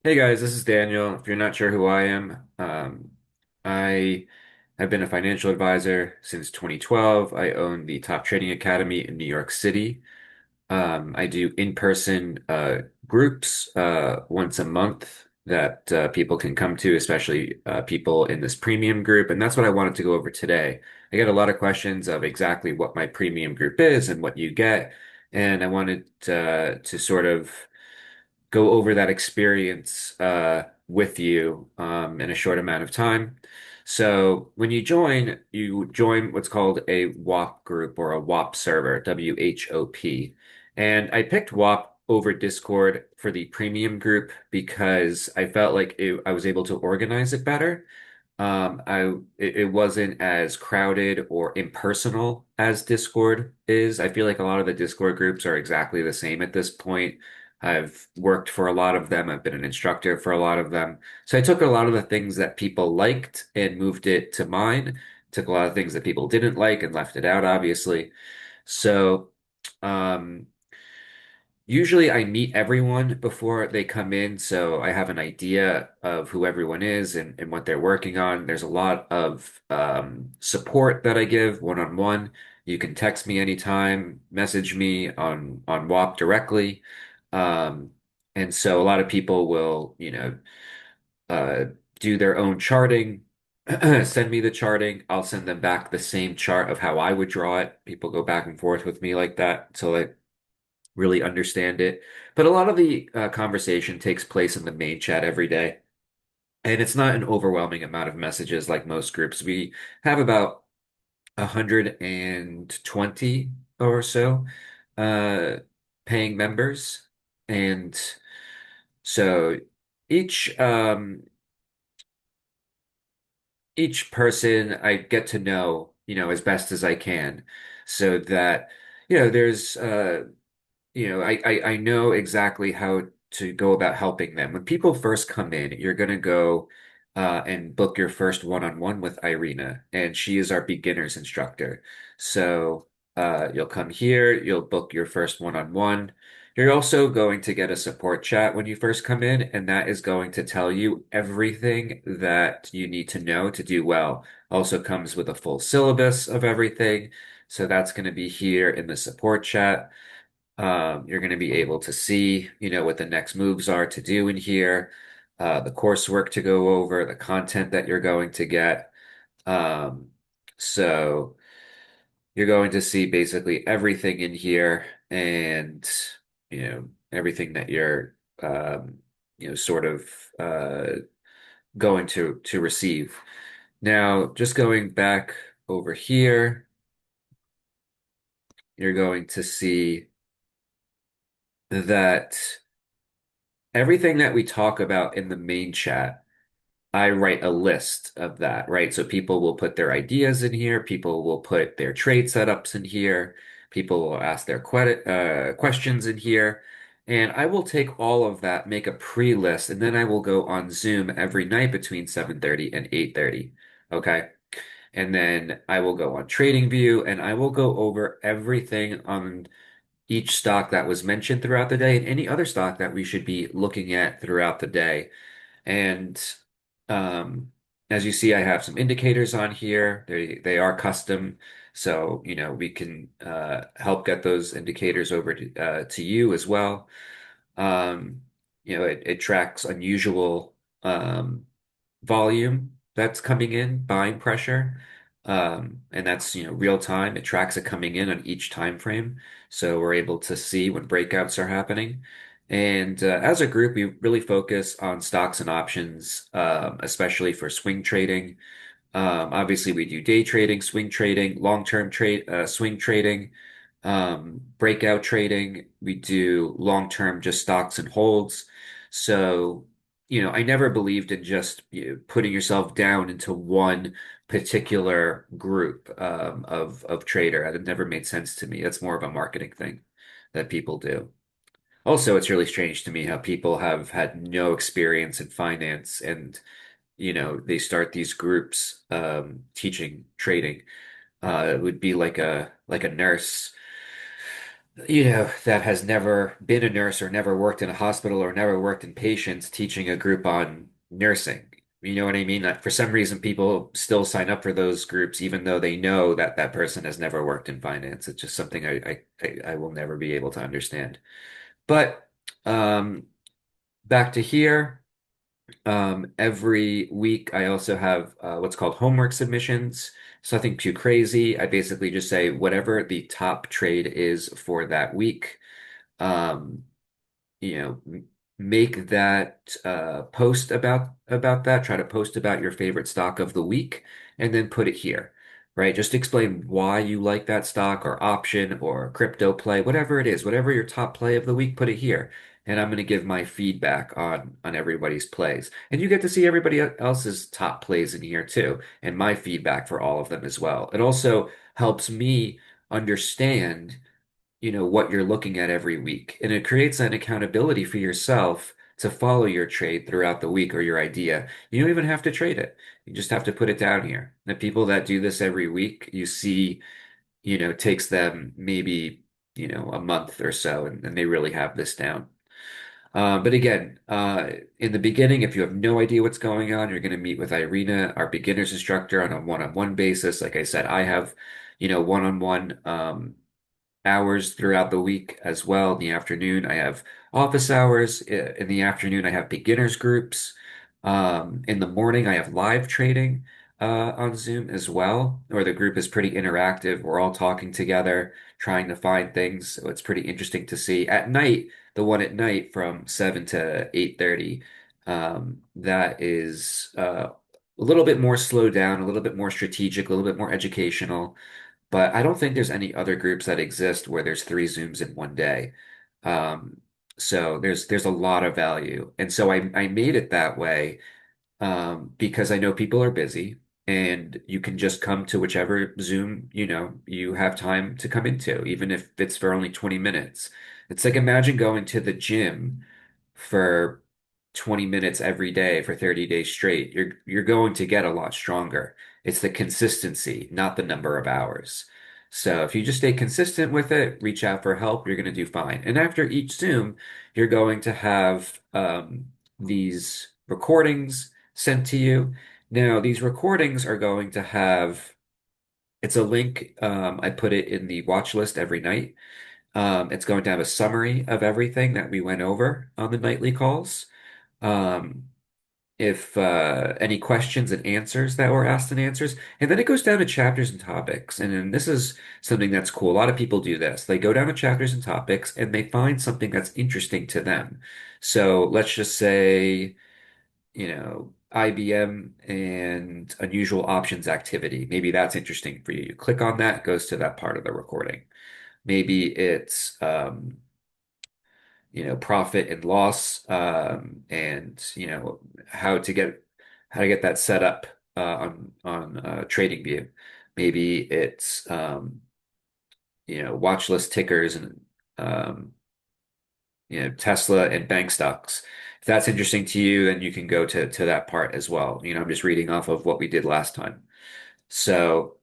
Hey guys, this is Daniel. If you're not sure who I am, I have been a financial advisor since 2012. I own the Top Trading Academy in New York City. I do in-person groups once a month that people can come to, especially people in this premium group. And that's what I wanted to go over today. I get a lot of questions of exactly what my premium group is and what you get. And I wanted to sort of go over that experience with you in a short amount of time. So when you join what's called a WHOP group or a WHOP server, WHOP. And I picked WHOP over Discord for the premium group because I felt like I was able to organize it better. It wasn't as crowded or impersonal as Discord is. I feel like a lot of the Discord groups are exactly the same at this point. I've worked for a lot of them. I've been an instructor for a lot of them. So I took a lot of the things that people liked and moved it to mine. Took a lot of things that people didn't like and left it out, obviously. So, um, usually I meet everyone before they come in, so I have an idea of who everyone is and what they're working on. There's a lot of support that I give one-on-one. You can text me anytime, message me on WAP directly. Um, and so a lot of people will, uh, do their own charting, send me the charting. I'll send them back the same chart of how I would draw it. People go back and forth with me like that. So really understand it. But a lot of the conversation takes place in the main chat every day. And it's not an overwhelming amount of messages like most groups. We have about 120 or so uh, paying members. And so each each person I get to know, as best as I can, so that, there's I know exactly how to go about helping them. When people first come in, you're going to go and book your first one-on-one with Irina, and she is our beginners instructor. So you'll come here, you'll book your first one-on-one. You're also going to get a support chat when you first come in, and that is going to tell you everything that you need to know to do well. Also comes with a full syllabus of everything. So that's going to be here in the support chat. You're going to be able to see, what the next moves are to do in here, the coursework to go over, the content that you're going to get. Um, so you're going to see basically everything in here and, everything that you're, sort of, going to receive. Now, just going back over here, you're going to see that everything that we talk about in the main chat, I write a list of that, right? So people will put their ideas in here, people will put their trade setups in here, people will ask their questions in here, and I will take all of that, make a pre-list, and then I will go on Zoom every night between 7:30 and 8:30. Okay. And then I will go on TradingView and I will go over everything on each stock that was mentioned throughout the day and any other stock that we should be looking at throughout the day. And um, as you see, I have some indicators on here. They are custom, so we can help get those indicators over to you as well. Um, it tracks unusual um, volume that's coming in, buying pressure. And that's, real time. It tracks it coming in on each time frame. So we're able to see when breakouts are happening. And as a group, we really focus on stocks and options, especially for swing trading. Obviously, we do day trading, swing trading, long-term trade, swing trading, breakout trading. We do long-term just stocks and holds. So, I never believed in just putting yourself down into one particular group of trader. It never made sense to me. That's more of a marketing thing that people do. Also, it's really strange to me how people have had no experience in finance and they start these groups teaching trading. It would be like a nurse that has never been a nurse or never worked in a hospital or never worked in patients teaching a group on nursing. You know what I mean? That for some reason, people still sign up for those groups, even though they know that that person has never worked in finance. It's just something I will never be able to understand. But um, back to here. Every week, I also have what's called homework submissions. So nothing too crazy. I basically just say whatever the top trade is for that week. Um, make that post about that. Try to post about your favorite stock of the week, and then put it here, right? Just explain why you like that stock or option or crypto play, whatever it is, whatever your top play of the week, put it here. And I'm going to give my feedback on everybody's plays, and you get to see everybody else's top plays in here too, and my feedback for all of them as well. It also helps me understand what you're looking at every week. And it creates an accountability for yourself to follow your trade throughout the week or your idea. You don't even have to trade it. You just have to put it down here. The people that do this every week, you see, takes them maybe, a month or so, and they really have this down. But again, in the beginning, if you have no idea what's going on, you're going to meet with Irina, our beginners instructor, on a one-on-one basis. Like I said, I have, one-on-one hours throughout the week as well. In the afternoon, I have office hours. In the afternoon, I have beginners groups. In the morning, I have live trading on Zoom as well, where the group is pretty interactive. We're all talking together, trying to find things. So it's pretty interesting to see. At night, the one at night from 7 to 8:30, that is a little bit more slowed down, a little bit more strategic, a little bit more educational. But I don't think there's any other groups that exist where there's three Zooms in one day. Um, so there's a lot of value. And so I made it that way because I know people are busy and you can just come to whichever Zoom, you have time to come into, even if it's for only 20 minutes. It's like imagine going to the gym for 20 minutes every day for 30 days straight. You're going to get a lot stronger. It's the consistency, not the number of hours. So if you just stay consistent with it, reach out for help, you're going to do fine. And after each Zoom, you're going to have these recordings sent to you. Now, these recordings are going to have, it's a link. I put it in the watch list every night. It's going to have a summary of everything that we went over on the nightly calls. Um, if any questions and answers that were asked and answers. And then it goes down to chapters and topics. And then this is something that's cool. A lot of people do this. They go down to chapters and topics and they find something that's interesting to them. So let's just say, IBM and unusual options activity. Maybe that's interesting for you. You click on that, it goes to that part of the recording. Maybe it's profit and loss, and how to get how to get that set up on TradingView. Maybe it's watch list tickers and um, Tesla and bank stocks. If that's interesting to you, then you can go to that part as well. I'm just reading off of what we did last time. So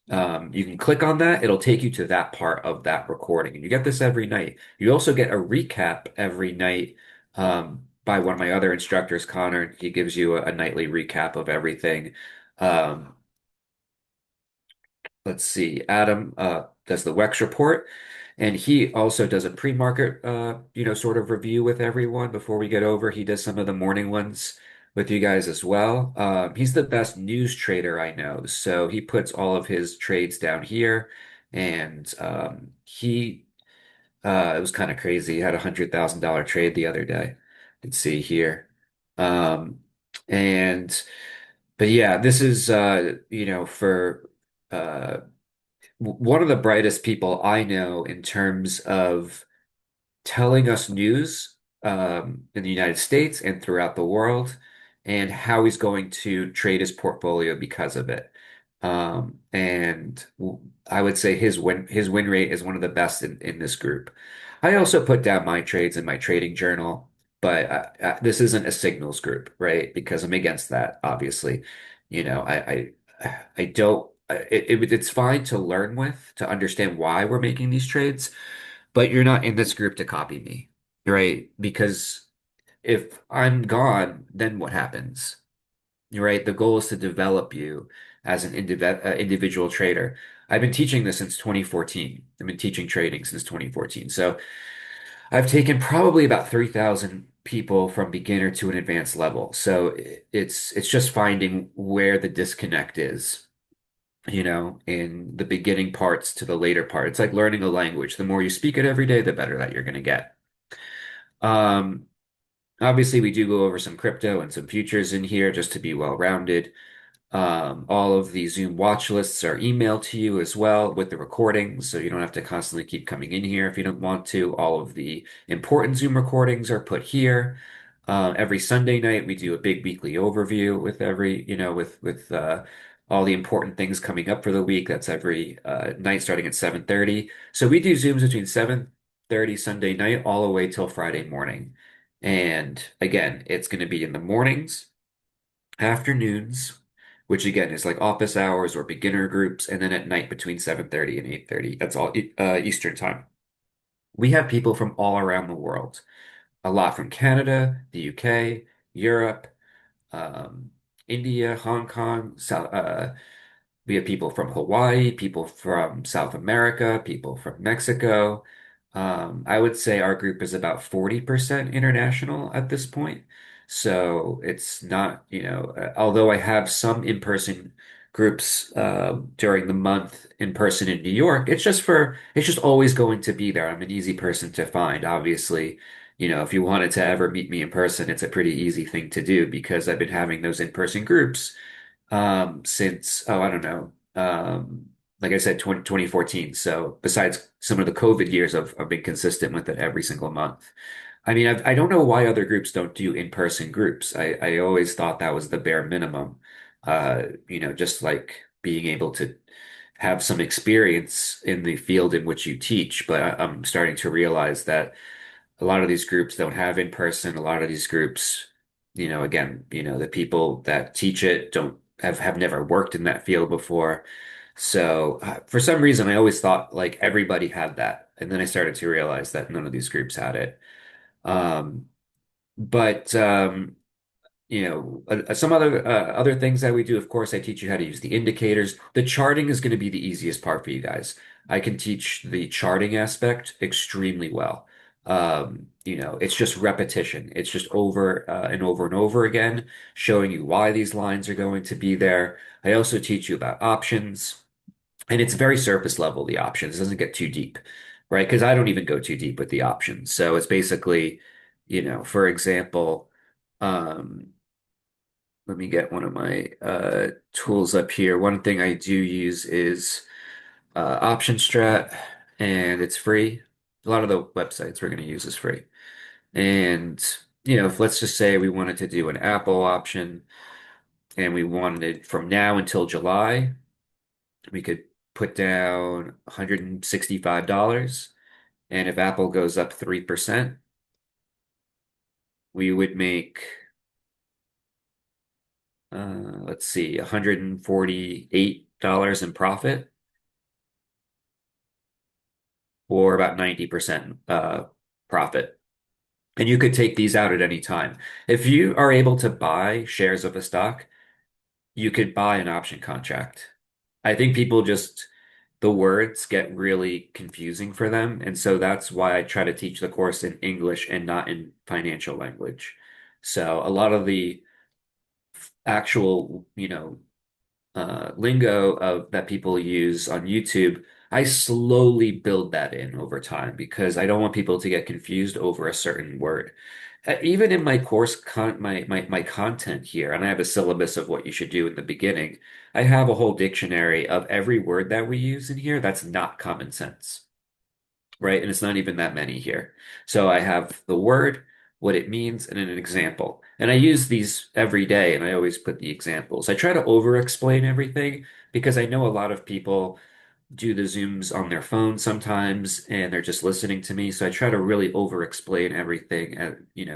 you can click on that. It'll take you to that part of that recording. And you get this every night. You also get a recap every night by one of my other instructors, Connor. He gives you a nightly recap of everything. Um, let's see, Adam does the WEX report, and he also does a pre-market, sort of review with everyone before we get over. He does some of the morning ones with you guys as well. He's the best news trader I know, so he puts all of his trades down here, and it was kind of crazy. He had $100,000 trade the other day. Let's see here. Um, and but yeah, this is for uh one of the brightest people I know in terms of telling us news in the United States and throughout the world, and how he's going to trade his portfolio because of it. And I would say his win rate is one of the best in this group. I also put down my trades in my trading journal, but this isn't a signals group, right? Because I'm against that, obviously. I don't. It's fine to learn with, to understand why we're making these trades, but you're not in this group to copy me, right? Because if I'm gone, then what happens? Right? The goal is to develop you as an individual trader. I've been teaching this since 2014. I've been teaching trading since 2014. So I've taken probably about 3,000 people from beginner to an advanced level. So it's just finding where the disconnect is, in the beginning parts to the later part. It's like learning a language. The more you speak it every day, the better that you're going to get. Um, Obviously, we do go over some crypto and some futures in here just to be well-rounded. All of the Zoom watch lists are emailed to you as well with the recordings, so you don't have to constantly keep coming in here if you don't want to. All of the important Zoom recordings are put here. Every Sunday night, we do a big weekly overview with with all the important things coming up for the week. That's every night starting at 7:30. So we do Zooms between 7:30 Sunday night all the way till Friday morning. And again, it's going to be in the mornings, afternoons, which again is like office hours or beginner groups, and then at night between 7:30 and 8:30. That's all Eastern time. We have people from all around the world, a lot from Canada, the UK, Europe, um, India, Hong Kong, we have people from Hawaii, people from South America, people from Mexico. I would say our group is about 40% international at this point. So it's not, although I have some in-person groups during the month in person in New York, it's just always going to be there. I'm an easy person to find. Obviously, if you wanted to ever meet me in person, it's a pretty easy thing to do because I've been having those in-person groups since, oh, I don't know, like I said, 2014. So besides some of the COVID years, I've been consistent with it every single month. I mean, I don't know why other groups don't do in-person groups. I always thought that was the bare minimum. Just like being able to have some experience in the field in which you teach. But I'm starting to realize that a lot of these groups don't have in person. A lot of these groups, again, the people that teach it don't have never worked in that field before. So for some reason, I always thought like everybody had that, and then I started to realize that none of these groups had it. Um, but some other things that we do, of course, I teach you how to use the indicators. The charting is going to be the easiest part for you guys. I can teach the charting aspect extremely well. It's just repetition. It's just over and over and over again, showing you why these lines are going to be there. I also teach you about options, and it's very surface level, the options. It doesn't get too deep, right? Because I don't even go too deep with the options. So it's basically, for example, um, let me get one of my tools up here. One thing I do use is Option Strat, and it's free. A lot of the websites we're going to use is free. And, if let's just say we wanted to do an Apple option and we wanted it from now until July, we could put down $165. And if Apple goes up 3%, we would make, let's see, $148 in profit, or about 90% profit. And you could take these out at any time. If you are able to buy shares of a stock, you could buy an option contract. I think people just, the words get really confusing for them. And so that's why I try to teach the course in English and not in financial language. So a lot of the actual, lingo of that people use on YouTube, I slowly build that in over time because I don't want people to get confused over a certain word. Even in my course my content here, and I have a syllabus of what you should do in the beginning, I have a whole dictionary of every word that we use in here that's not common sense, right? And it's not even that many here. So I have the word, what it means, and an example. And I use these every day, and I always put the examples. I try to over-explain everything because I know a lot of people do the Zooms on their phone sometimes, and they're just listening to me. So I try to really over-explain everything,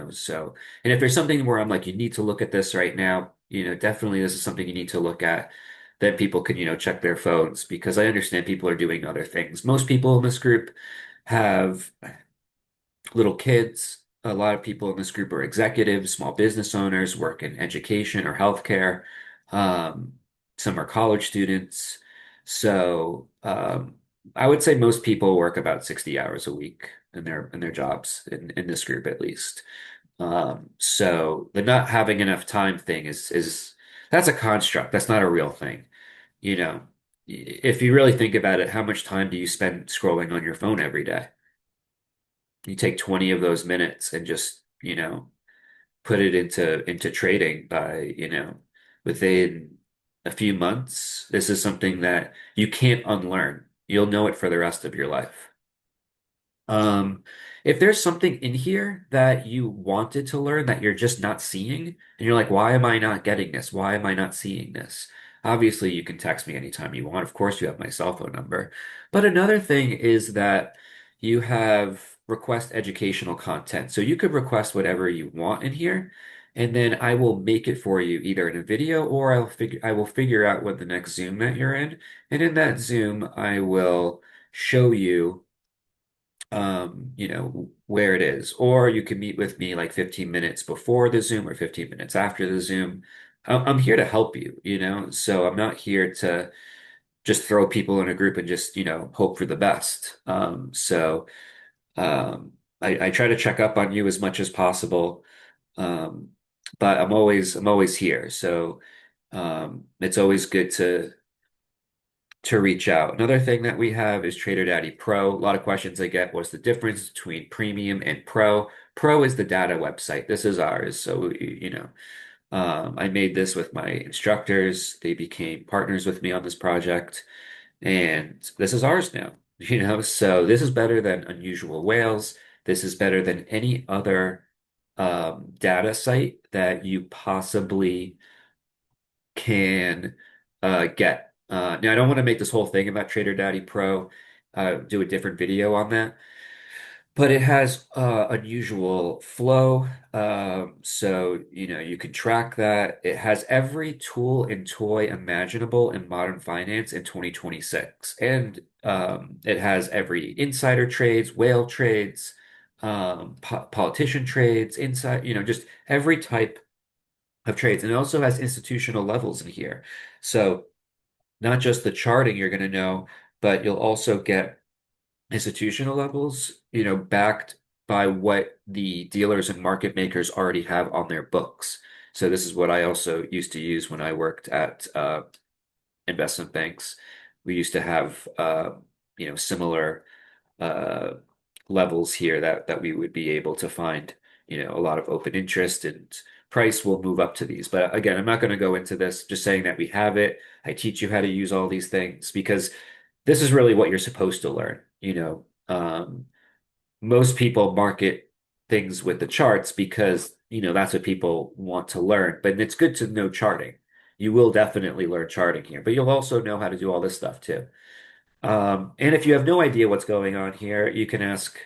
so. And if there's something where I'm like, you need to look at this right now, definitely this is something you need to look at. Then people can, check their phones because I understand people are doing other things. Most people in this group, have little kids. A lot of people in this group are executives, small business owners, work in education or healthcare. Um, some are college students. So I would say most people work about 60 hours a week in their jobs in this group at least. So the not having enough time thing is that's a construct. That's not a real thing. You know, if you really think about it, how much time do you spend scrolling on your phone every day? You take 20 of those minutes and just, put it into trading by, within a few months, this is something that you can't unlearn. You'll know it for the rest of your life. Um, if there's something in here that you wanted to learn that you're just not seeing, and you're like, why am I not getting this? Why am I not seeing this? Obviously, you can text me anytime you want. Of course, you have my cell phone number. But another thing is that you have request educational content. So you could request whatever you want in here, and then I will make it for you either in a video or I will figure out what the next Zoom that you're in. And in that Zoom, I will show you where it is. Or you can meet with me like 15 minutes before the Zoom or 15 minutes after the Zoom. I'm here to help you, so I'm not here to just throw people in a group and just, hope for the best. I try to check up on you as much as possible. Um, but I'm always here. So it's always good to reach out. Another thing that we have is TraderDaddy Pro. A lot of questions I get, what's the difference between Premium and Pro? Pro is the data website. This is ours. So, I made this with my instructors. They became partners with me on this project, and this is ours now. So this is better than Unusual Whales. This is better than any other data site that you possibly can get. Now, I don't want to make this whole thing about TraderDaddy Pro, do a different video on that, but it has unusual flow. So, you can track that. It has every tool and toy imaginable in modern finance in 2026. And it has every insider trades, whale trades, politician trades, inside, just every type of trades. And it also has institutional levels in here. So not just the charting you're going to know, but you'll also get institutional levels, backed by what the dealers and market makers already have on their books. So this is what I also used to use when I worked at investment banks. We used to have similar uh, levels here that we would be able to find, a lot of open interest, and price will move up to these. But again, I'm not going to go into this, just saying that we have it. I teach you how to use all these things because this is really what you're supposed to learn. Most people market things with the charts because, that's what people want to learn. But it's good to know charting. You will definitely learn charting here, but you'll also know how to do all this stuff too. And if you have no idea what's going on here, you can ask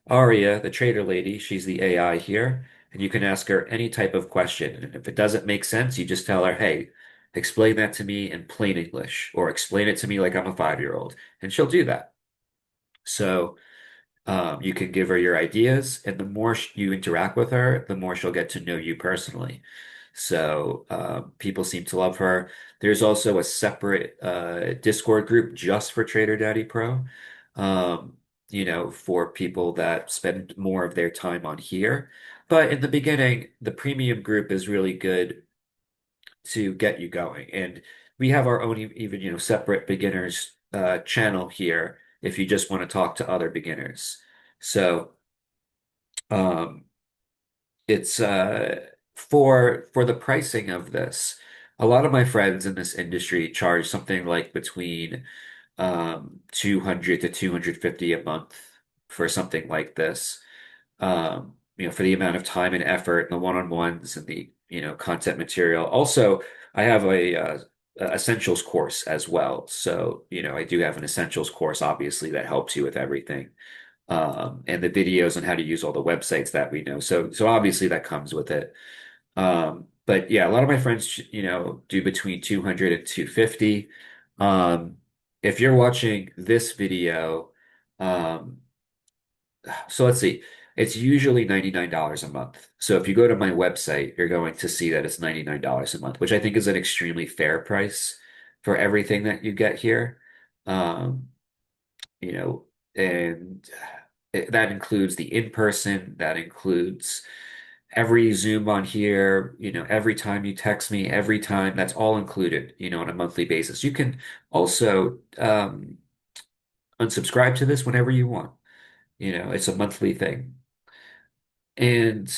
Aria, the trader lady. She's the AI here, and you can ask her any type of question. And if it doesn't make sense, you just tell her, hey, explain that to me in plain English, or explain it to me like I'm a 5-year-old, and she'll do that. So you can give her your ideas, and the more you interact with her, the more she'll get to know you personally. So people seem to love her. There's also a separate Discord group just for TraderDaddy Pro, for people that spend more of their time on here. But in the beginning, the premium group is really good to get you going. And we have our own even, separate beginners channel here if you just want to talk to other beginners. So um, it's for the pricing of this. A lot of my friends in this industry charge something like between 200 to 250 a month for something like this. For the amount of time and effort and the one-on-ones and the, content material. Also, I have a essentials course as well. So, I do have an essentials course, obviously, that helps you with everything. And the videos on how to use all the websites that we know. So obviously that comes with it. But yeah, a lot of my friends, do between 200 and 250. If you're watching this video, um, So let's see. It's usually $99 a month. So if you go to my website, you're going to see that it's $99 a month, which I think is an extremely fair price for everything that you get here. Um, you know, and that includes the in-person, that includes every Zoom on here, every time you text me, every time, that's all included, on a monthly basis. You can also unsubscribe to this whenever you want. It's a monthly thing. And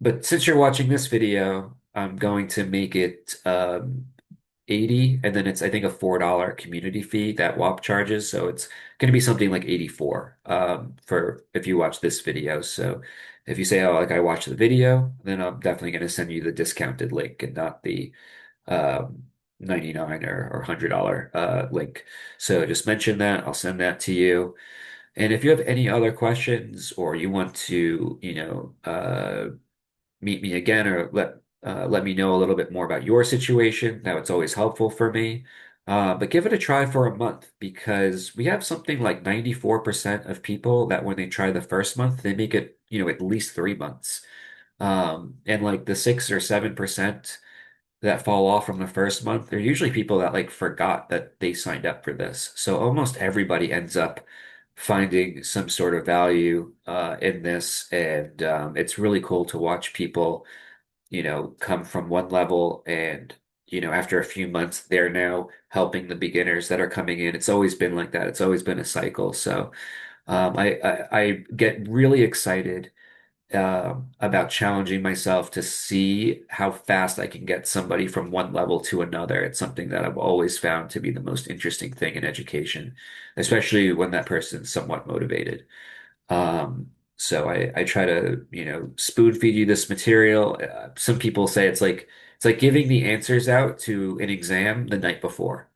but since you're watching this video, I'm going to make it 80, and then it's I think a $4 community fee that WHOP charges. So it's going to be something like 84 for if you watch this video. So if you say, oh, like I watched the video, then I'm definitely going to send you the discounted link and not the um 99 or $100 link. So just mention that. I'll send that to you. And if you have any other questions or you want to, meet me again or let me know a little bit more about your situation. Now it's always helpful for me. But give it a try for a month because we have something like 94% of people that when they try the first month, they make it, at least 3 months. And like the 6 or 7% that fall off from the first month, they're usually people that like forgot that they signed up for this. So almost everybody ends up finding some sort of value in this, and it's really cool to watch people, come from one level and after a few months they're now helping the beginners that are coming in. It's always been like that. It's always been a cycle. So I get really excited about challenging myself to see how fast I can get somebody from one level to another. It's something that I've always found to be the most interesting thing in education, especially when that person's somewhat motivated. So I try to, spoon feed you this material. Some people say it's like giving the answers out to an exam the night before,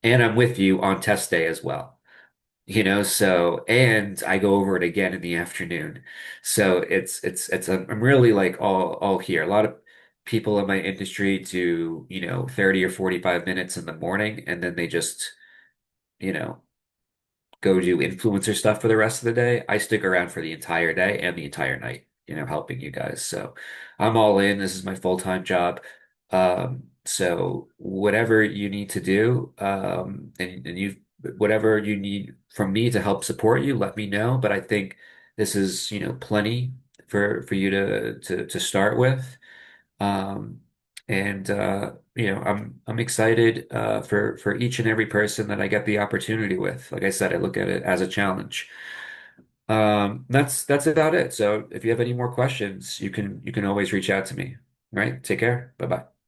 and I'm with you on test day as well. So and I go over it again in the afternoon. So I'm really like all here. A lot of people in my industry do, 30 or 45 minutes in the morning and then they just, you know, go do influencer stuff for the rest of the day. I stick around for the entire day and the entire night, helping you guys. So I'm all in. This is my full-time job. So whatever you need to do, and whatever you need from me to help support you, let me know. But I think this is, plenty for you to start with. Um, and I'm excited for each and every person that I get the opportunity with. Like I said, I look at it as a challenge. That's about it. So if you have any more questions, you can always reach out to me. All right? Take care. Bye bye.